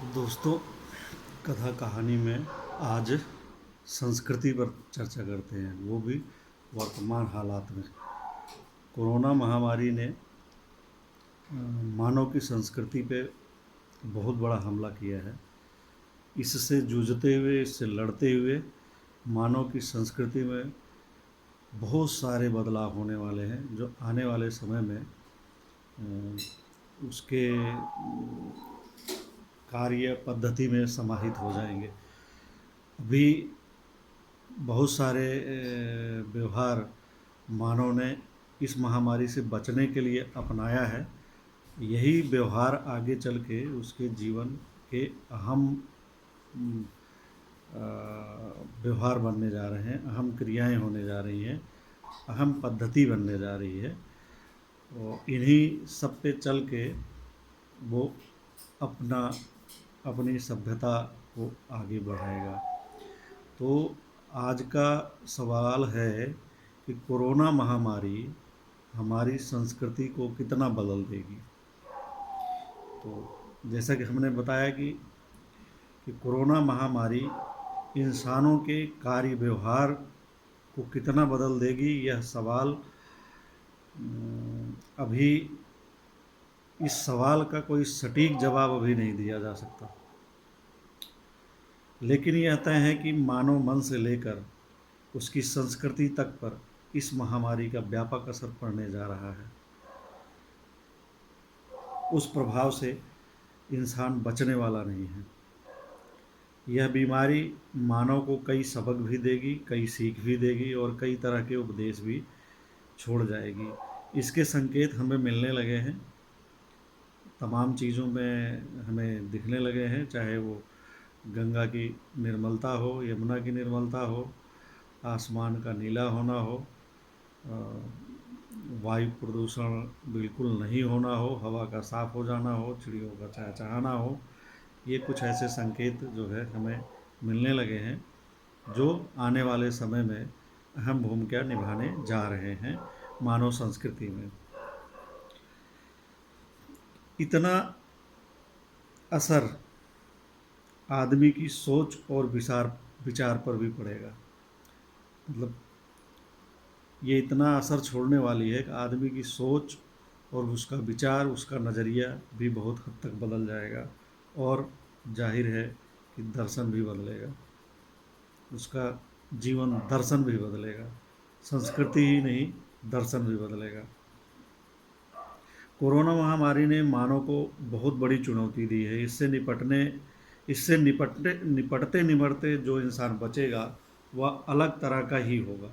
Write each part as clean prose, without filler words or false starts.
दोस्तों, कथा कहानी में आज संस्कृति पर चर्चा करते हैं, वो भी वर्तमान हालात में। कोरोना महामारी ने मानव की संस्कृति पे बहुत बड़ा हमला किया है। इससे जूझते हुए, इससे लड़ते हुए मानव की संस्कृति में बहुत सारे बदलाव होने वाले हैं, जो आने वाले समय में उसके कार्य पद्धति में समाहित हो जाएंगे। अभी बहुत सारे व्यवहार मानव ने इस महामारी से बचने के लिए अपनाया है। यही व्यवहार आगे चल के उसके जीवन के अहम व्यवहार बनने जा रहे हैं, अहम क्रियाएं होने जा रही हैं, अहम पद्धति बनने जा रही है। और इन्हीं सब पे चल के वो अपनी सभ्यता को आगे बढ़ाएगा। तो आज का सवाल है कि कोरोना महामारी हमारी संस्कृति को कितना बदल देगी। तो जैसा कि हमने बताया कि कोरोना महामारी इंसानों के कार्य व्यवहार को कितना बदल देगी, यह सवाल अभी इस सवाल का कोई सटीक जवाब अभी नहीं दिया जा सकता। लेकिन यह तय है कि मानव मन से लेकर उसकी संस्कृति तक पर इस महामारी का व्यापक असर पड़ने जा रहा है। उस प्रभाव से इंसान बचने वाला नहीं है। यह बीमारी मानव को कई सबक भी देगी, कई सीख भी देगी और कई तरह के उपदेश भी छोड़ जाएगी। इसके संकेत हमें मिलने लगे हैं, तमाम चीज़ों में हमें दिखने लगे हैं, चाहे वो गंगा की निर्मलता हो, यमुना की निर्मलता हो, आसमान का नीला होना हो, वायु प्रदूषण बिल्कुल नहीं होना हो, हवा का साफ़ हो जाना हो, चिड़ियों का चहचहाना हो। ये कुछ ऐसे संकेत जो है हमें मिलने लगे हैं, जो आने वाले समय में अहम भूमिका निभाने जा रहे हैं मानव संस्कृति में। इतना असर आदमी की सोच और विचार पर भी पड़ेगा। मतलब ये इतना असर छोड़ने वाली है कि आदमी की सोच और उसका विचार, उसका नज़रिया भी बहुत हद तक बदल जाएगा। और जाहिर है कि दर्शन भी बदलेगा, उसका जीवन दर्शन भी बदलेगा, संस्कृति ही नहीं दर्शन भी बदलेगा। कोरोना महामारी ने मानव को बहुत बड़ी चुनौती दी है। इससे निपटते निमटते जो इंसान बचेगा वह अलग तरह का ही होगा।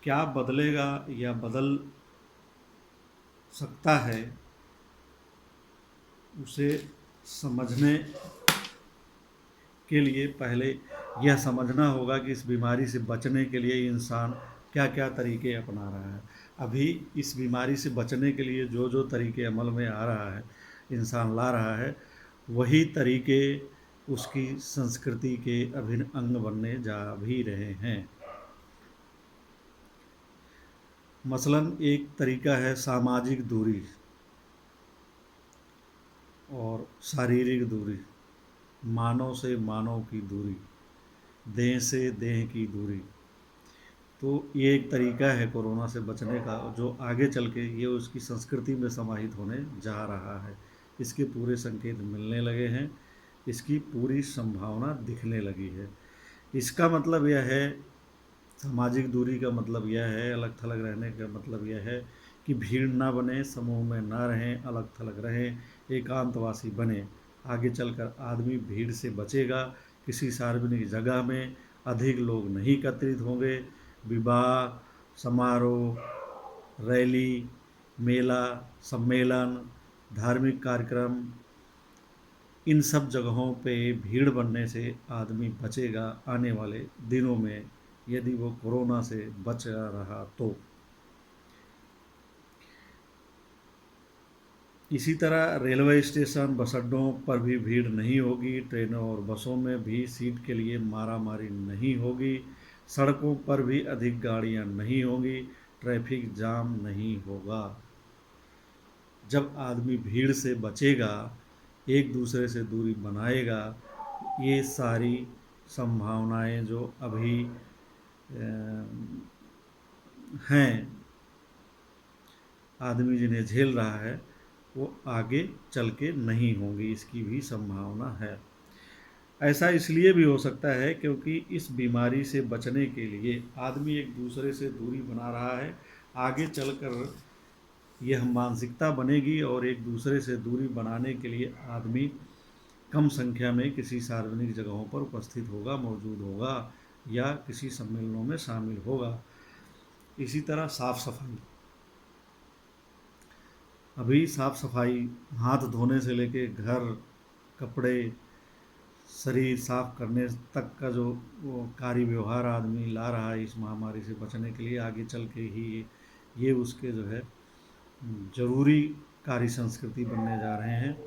क्या बदलेगा या बदल सकता है, उसे समझने के लिए पहले यह समझना होगा कि इस बीमारी से बचने के लिए इंसान क्या क्या तरीके अपना रहा है। अभी इस बीमारी से बचने के लिए जो जो तरीके अमल में आ रहा है, इंसान ला रहा है, वही तरीके उसकी संस्कृति के अभिन्न अंग बनने जा भी रहे हैं। मसलन एक तरीका है सामाजिक दूरी और शारीरिक दूरी, मानव से मानव की दूरी, देह से देह की दूरी। तो ये एक तरीका है कोरोना से बचने का, जो आगे चल के ये उसकी संस्कृति में समाहित होने जा रहा है। इसके पूरे संकेत मिलने लगे हैं, इसकी पूरी संभावना दिखने लगी है। इसका मतलब यह है, सामाजिक दूरी का मतलब यह है, अलग थलग रहने का मतलब यह है कि भीड़ ना बने, समूह में ना रहें, अलग थलग रहें, एकांतवासी बने। आगे चलकर आदमी भीड़ से बचेगा, किसी सार्वजनिक जगह में अधिक लोग नहीं एकत्रित होंगे। विवाह समारोह, रैली, मेला, सम्मेलन, धार्मिक कार्यक्रम, इन सब जगहों पे भीड़ बनने से आदमी बचेगा आने वाले दिनों में, यदि वो कोरोना से बच रहा तो। इसी तरह रेलवे स्टेशन, बस अड्डों पर भी भीड़ नहीं होगी, ट्रेनों और बसों में भी सीट के लिए मारामारी नहीं होगी, सड़कों पर भी अधिक गाड़ियां नहीं होंगी, ट्रैफिक जाम नहीं होगा। जब आदमी भीड़ से बचेगा, एक दूसरे से दूरी बनाएगा, ये सारी संभावनाएं जो अभी हैं, आदमी जिन्हें झेल रहा है, वो आगे चल के नहीं होंगी, इसकी भी संभावना है। ऐसा इसलिए भी हो सकता है क्योंकि इस बीमारी से बचने के लिए आदमी एक दूसरे से दूरी बना रहा है। आगे चलकर यह मानसिकता बनेगी और एक दूसरे से दूरी बनाने के लिए आदमी कम संख्या में किसी सार्वजनिक जगहों पर उपस्थित होगा, मौजूद होगा या किसी सम्मेलनों में शामिल होगा। इसी तरह साफ सफाई, अभी साफ सफाई हाथ धोने से लेके घर, कपड़े, शरीर साफ करने तक का जो वो कार्य व्यवहार आदमी ला रहा है इस महामारी से बचने के लिए, आगे चल के ही ये उसके जो है जरूरी कार्य संस्कृति बनने जा रहे हैं।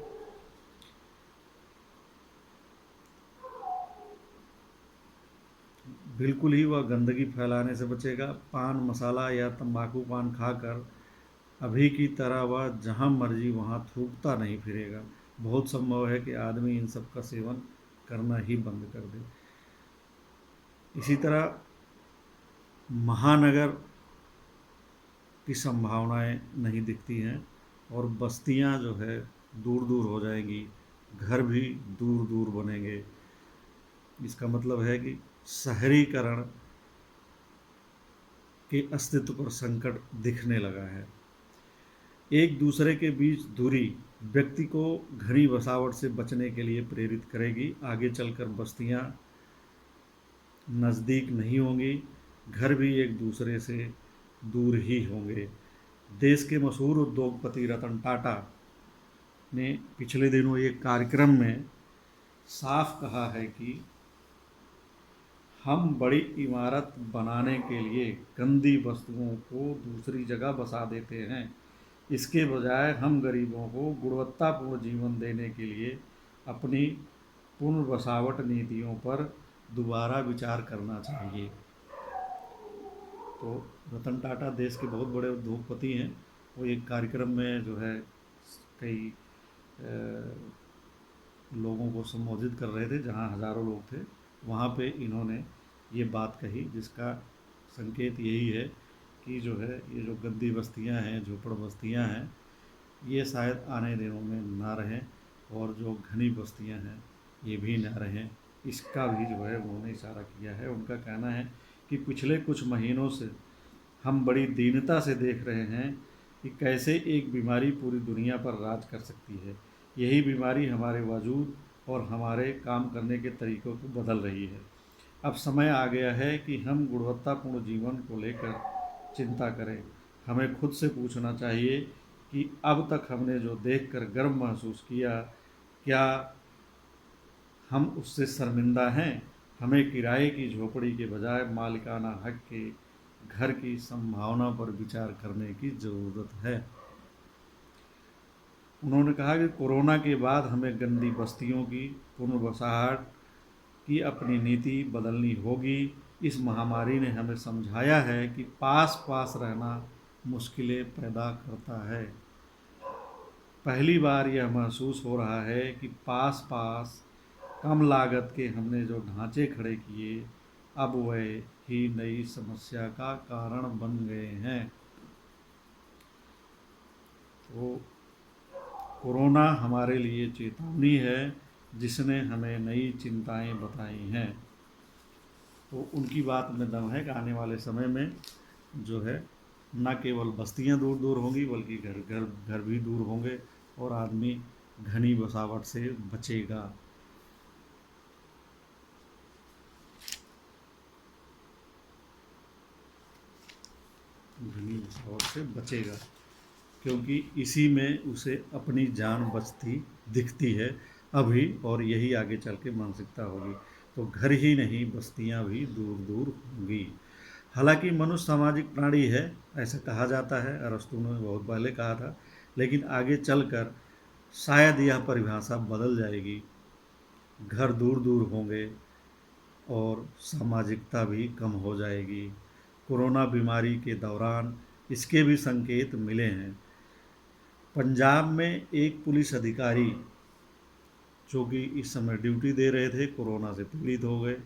बिल्कुल ही वह गंदगी फैलाने से बचेगा। पान मसाला या तंबाकू पान खाकर अभी की तरह वह जहाँ मर्जी वहाँ थूकता नहीं फिरेगा। बहुत संभव है कि आदमी इन सब का सेवन करना ही बंद कर दे। इसी तरह महानगर की संभावनाएं नहीं दिखती हैं और बस्तियां जो है दूर दूर हो जाएंगी, घर भी दूर दूर बनेंगे। इसका मतलब है कि शहरीकरण के अस्तित्व पर संकट दिखने लगा है। एक दूसरे के बीच दूरी व्यक्ति को घनी बसावट से बचने के लिए प्रेरित करेगी। आगे चलकर बस्तियां नज़दीक नहीं होंगी, घर भी एक दूसरे से दूर ही होंगे। देश के मशहूर उद्योगपति रतन टाटा ने पिछले दिनों एक कार्यक्रम में साफ कहा है कि हम बड़ी इमारत बनाने के लिए गंदी वस्तुओं को दूसरी जगह बसा देते हैं। इसके बजाय हम गरीबों को गुणवत्तापूर्ण जीवन देने के लिए अपनी पुनर्बसावट नीतियों पर दोबारा विचार करना चाहिए। तो रतन टाटा देश के बहुत बड़े उद्योगपति हैं। वो एक कार्यक्रम में जो है कई लोगों को संबोधित कर रहे थे, जहाँ हज़ारों लोग थे। वहाँ पे इन्होंने ये बात कही, जिसका संकेत यही है कि जो है ये जो गंदी बस्तियाँ हैं, झोपड़ बस्तियाँ हैं, ये शायद आने दिनों में ना रहें और जो घनी बस्तियाँ हैं ये भी ना रहें। इसका भी जो है उन्होंने इशारा किया है। उनका कहना है कि पिछले कुछ महीनों से हम बड़ी दीनता से देख रहे हैं कि कैसे एक बीमारी पूरी दुनिया पर राज कर सकती है। यही बीमारी हमारे वजूद और हमारे काम करने के तरीक़ों को बदल रही है। अब समय आ गया है कि हम गुणवत्तापूर्ण जीवन को लेकर चिंता करें। हमें खुद से पूछना चाहिए कि अब तक हमने जो देखकर गर्व महसूस किया, क्या हम उससे शर्मिंदा हैं? हमें किराए की झोपड़ी के बजाय मालिकाना हक के घर की संभावना पर विचार करने की ज़रूरत है। उन्होंने कहा कि कोरोना के बाद हमें गंदी बस्तियों की पुनर्बसाहट की अपनी नीति बदलनी होगी। इस महामारी ने हमें समझाया है कि पास पास रहना मुश्किलें पैदा करता है। पहली बार यह महसूस हो रहा है कि पास पास कम लागत के हमने जो ढांचे खड़े किए, अब वह ही नई समस्या का कारण बन गए हैं। तो कोरोना हमारे लिए चेतावनी है, जिसने हमें नई चिंताएं बताई हैं। तो उनकी बात में दम है कि आने वाले समय में जो है न केवल बस्तियां दूर दूर होंगी, बल्कि घर भी दूर होंगे और आदमी घनी बसावट से बचेगा। घनी बसावट से बचेगा क्योंकि इसी में उसे अपनी जान बचती दिखती है अभी, और यही आगे चल के मानसिकता होगी। तो घर ही नहीं, बस्तियां भी दूर दूर होंगी। हालांकि मनुष्य सामाजिक प्राणी है, ऐसा कहा जाता है, अरस्तु ने बहुत पहले कहा था, लेकिन आगे चलकर शायद यह परिभाषा बदल जाएगी। घर दूर दूर होंगे और सामाजिकता भी कम हो जाएगी। कोरोना बीमारी के दौरान इसके भी संकेत मिले हैं। पंजाब में एक पुलिस अधिकारी जो कि इस समय ड्यूटी दे रहे थे, कोरोना से पीड़ित हो गए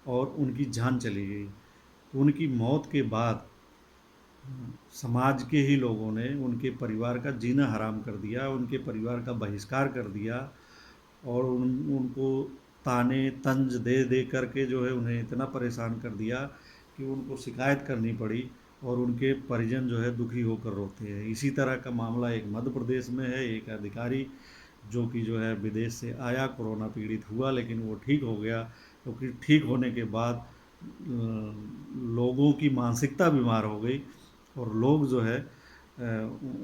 और उनकी जान चली गई। तो उनकी मौत के बाद समाज के ही लोगों ने उनके परिवार का जीना हराम कर दिया, उनके परिवार का बहिष्कार कर दिया और उनको ताने तंज दे दे करके जो है उन्हें इतना परेशान कर दिया कि उनको शिकायत करनी पड़ी और उनके परिजन जो है दुखी होकर रोते हैं। इसी तरह का मामला एक मध्य प्रदेश में है। एक अधिकारी जो कि जो है विदेश से आया, कोरोना पीड़ित हुआ, लेकिन वो ठीक हो गया, क्योंकि ठीक होने के बाद लोगों की मानसिकता बीमार हो गई और लोग जो है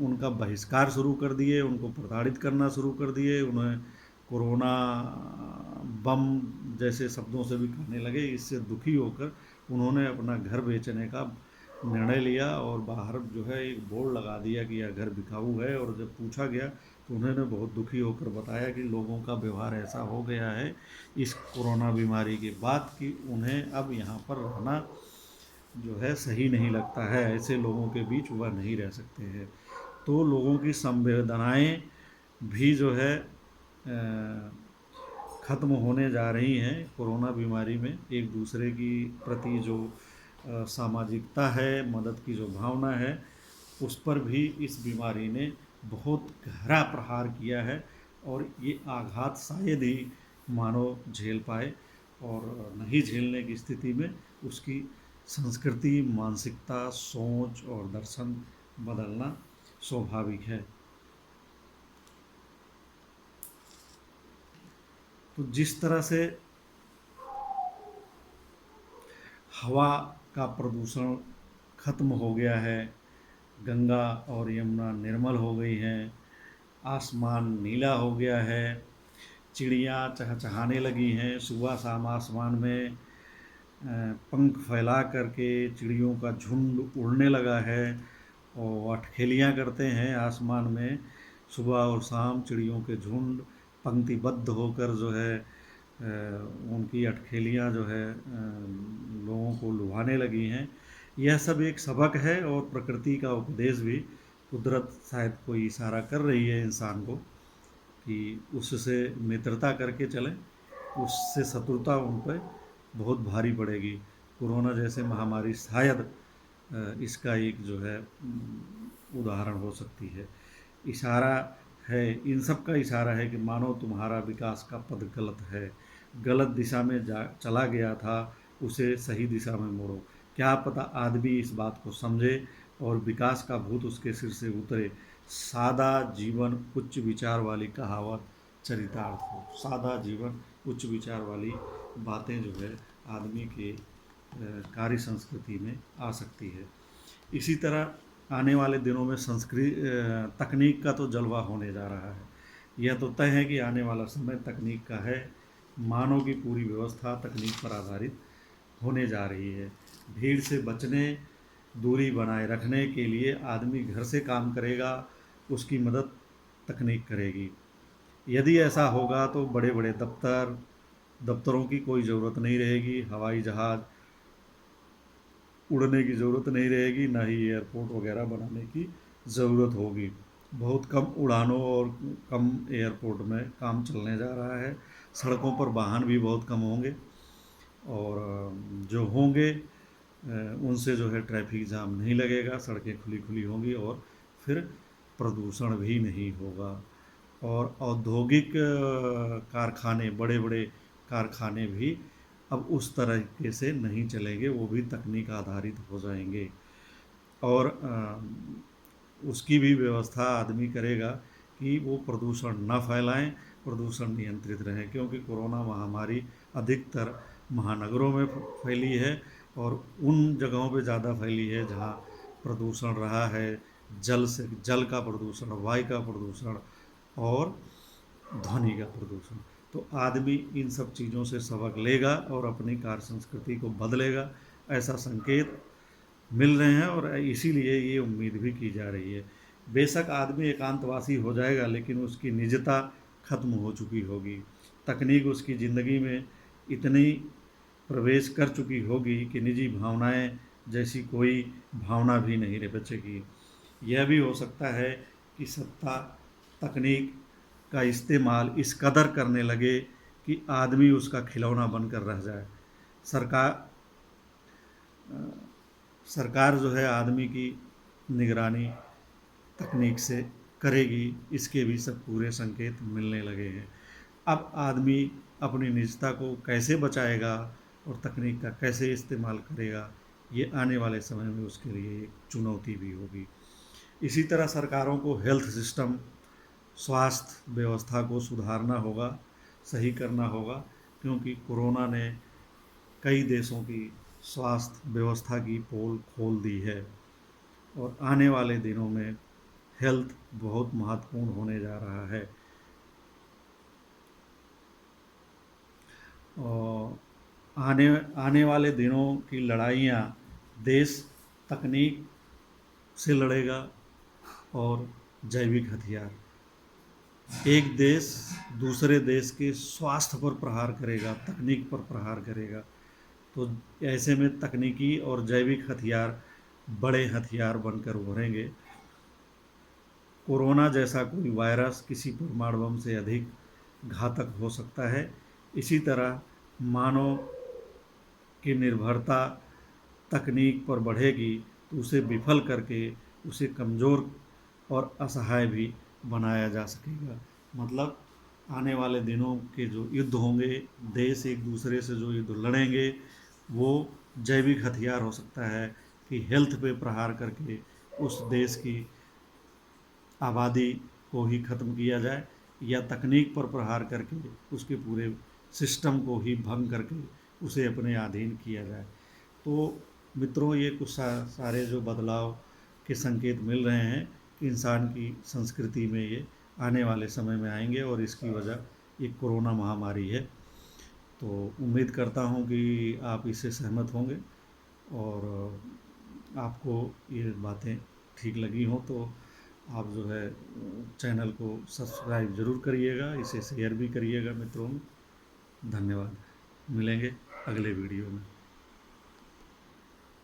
उनका बहिष्कार शुरू कर दिए, उनको प्रताड़ित करना शुरू कर दिए, उन्हें कोरोना बम जैसे शब्दों से भी कहने लगे। इससे दुखी होकर उन्होंने अपना घर बेचने का निर्णय लिया और बाहर जो है एक बोर्ड लगा दिया कि यह घर बिकाऊ है। और जब पूछा गया तो उन्होंने बहुत दुखी होकर बताया कि लोगों का व्यवहार ऐसा हो गया है इस कोरोना बीमारी के बाद कि उन्हें अब यहाँ पर रहना जो है सही नहीं लगता है, ऐसे लोगों के बीच वह नहीं रह सकते हैं। तो लोगों की संवेदनाएं भी जो है ख़त्म होने जा रही हैं कोरोना बीमारी में। एक दूसरे की प्रति जो सामाजिकता है, मदद की जो भावना है, उस पर भी इस बीमारी ने बहुत गहरा प्रहार किया है और ये आघात शायद ही मानव झेल पाए और नहीं झेलने की स्थिति में उसकी संस्कृति, मानसिकता, सोच और दर्शन बदलना स्वाभाविक है। तो जिस तरह से हवा का प्रदूषण खत्म हो गया है, गंगा और यमुना निर्मल हो गई हैं, आसमान नीला हो गया है, चिड़ियाँ चहचहाने लगी हैं, सुबह शाम आसमान में पंख फैला करके चिड़ियों का झुंड उड़ने लगा है और अटखेलियाँ करते हैं आसमान में। सुबह और शाम चिड़ियों के झुंड पंक्तिबद्ध होकर जो है उनकी अटखेलियाँ जो है लोगों को लुभाने लगी हैं। यह सब एक सबक है और प्रकृति का उपदेश भी। कुदरत शायद कोई इशारा कर रही है इंसान को कि उससे मित्रता करके चलें, उससे शत्रुता उन पर बहुत भारी पड़ेगी। कोरोना जैसे महामारी शायद इसका एक जो है उदाहरण हो सकती है। इशारा है, इन सब का इशारा है कि मानो तुम्हारा विकास का पद गलत है, गलत दिशा में जा चला गया था, उसे सही दिशा में मोड़ो। क्या पता आदमी इस बात को समझे और विकास का भूत उसके सिर से उतरे। सादा जीवन उच्च विचार वाली कहावत चरितार्थ हो। सादा जीवन उच्च विचार वाली बातें जो है आदमी के कार्य संस्कृति में आ सकती है। इसी तरह आने वाले दिनों में तकनीक का तो जलवा होने जा रहा है। यह तो तय है कि आने वाला समय तकनीक का है। मानव की पूरी व्यवस्था तकनीक पर आधारित होने जा रही है। भीड़ से बचने, दूरी बनाए रखने के लिए आदमी घर से काम करेगा, उसकी मदद तकनीक करेगी। यदि ऐसा होगा तो बड़े बड़े दफ्तरों की कोई ज़रूरत नहीं रहेगी, हवाई जहाज़ उड़ने की ज़रूरत नहीं रहेगी, ना ही एयरपोर्ट वगैरह बनाने की ज़रूरत होगी। बहुत कम उड़ानों और कम एयरपोर्ट में काम चलने जा रहा है। सड़कों पर वाहन भी बहुत कम होंगे और जो होंगे उनसे जो है ट्रैफिक जाम नहीं लगेगा, सड़कें खुली खुली होंगी और फिर प्रदूषण भी नहीं होगा। और औद्योगिक कारखाने, बड़े बड़े कारखाने भी अब उस तरीके से नहीं चलेंगे, वो भी तकनीक आधारित हो जाएंगे। और उसकी भी व्यवस्था आदमी करेगा कि वो प्रदूषण न फैलाएं, प्रदूषण नियंत्रित रहें, क्योंकि कोरोना महामारी अधिकतर महानगरों में फैली है और उन जगहों पे ज़्यादा फैली है जहाँ प्रदूषण रहा है। जल का प्रदूषण, वायु का प्रदूषण और ध्वनि का प्रदूषण। तो आदमी इन सब चीज़ों से सबक लेगा और अपनी कार्य संस्कृति को बदलेगा, ऐसा संकेत मिल रहे हैं और इसीलिए ये उम्मीद भी की जा रही है। बेशक आदमी एकांतवासी हो जाएगा लेकिन उसकी निजता खत्म हो चुकी होगी। तकनीक उसकी ज़िंदगी में इतनी प्रवेश कर चुकी होगी कि निजी भावनाएं जैसी कोई भावना भी नहीं रह बचेगी। यह भी हो सकता है कि सत्ता, तकनीक का इस्तेमाल इस कदर करने लगे कि आदमी उसका खिलौना बनकर रह जाए। सरकार सरकार जो है आदमी की निगरानी तकनीक से करेगी, इसके भी सब पूरे संकेत मिलने लगे हैं। अब आदमी अपनी निजता को कैसे बचाएगा और तकनीक का कैसे इस्तेमाल करेगा, ये आने वाले समय में उसके लिए एक चुनौती भी होगी। इसी तरह सरकारों को हेल्थ सिस्टम, स्वास्थ्य व्यवस्था को सुधारना होगा, सही करना होगा, क्योंकि कोरोना ने कई देशों की स्वास्थ्य व्यवस्था की पोल खोल दी है और आने वाले दिनों में हेल्थ बहुत महत्वपूर्ण होने जा रहा है। और आने आने वाले दिनों की लड़ाइयाँ देश तकनीक से लड़ेगा और जैविक हथियार। एक देश दूसरे देश के स्वास्थ्य पर प्रहार करेगा, तकनीक पर प्रहार करेगा, तो ऐसे में तकनीकी और जैविक हथियार बड़े हथियार बनकर उभरेंगे। कोरोना जैसा कोई वायरस किसी परमाणु बम से अधिक घातक हो सकता है। इसी तरह मानव की निर्भरता तकनीक पर बढ़ेगी तो उसे विफल करके उसे कमज़ोर और असहाय भी बनाया जा सकेगा। मतलब आने वाले दिनों के जो युद्ध होंगे, देश एक दूसरे से जो युद्ध लड़ेंगे, वो जैविक हथियार हो सकता है कि हेल्थ पे प्रहार करके उस देश की आबादी को ही ख़त्म किया जाए, या तकनीक पर प्रहार करके उसके पूरे सिस्टम को ही भंग करके उसे अपने अधीन किया जाए। तो मित्रों, ये कुछ सारे जो बदलाव के संकेत मिल रहे हैं कि इंसान की संस्कृति में ये आने वाले समय में आएंगे और इसकी वजह एक कोरोना महामारी है। तो उम्मीद करता हूँ कि आप इससे सहमत होंगे और आपको ये बातें ठीक लगी हों तो आप जो है चैनल को सब्सक्राइब ज़रूर करिएगा, इसे शेयर भी करिएगा मित्रों में। धन्यवाद। मिलेंगे अगले वीडियो में।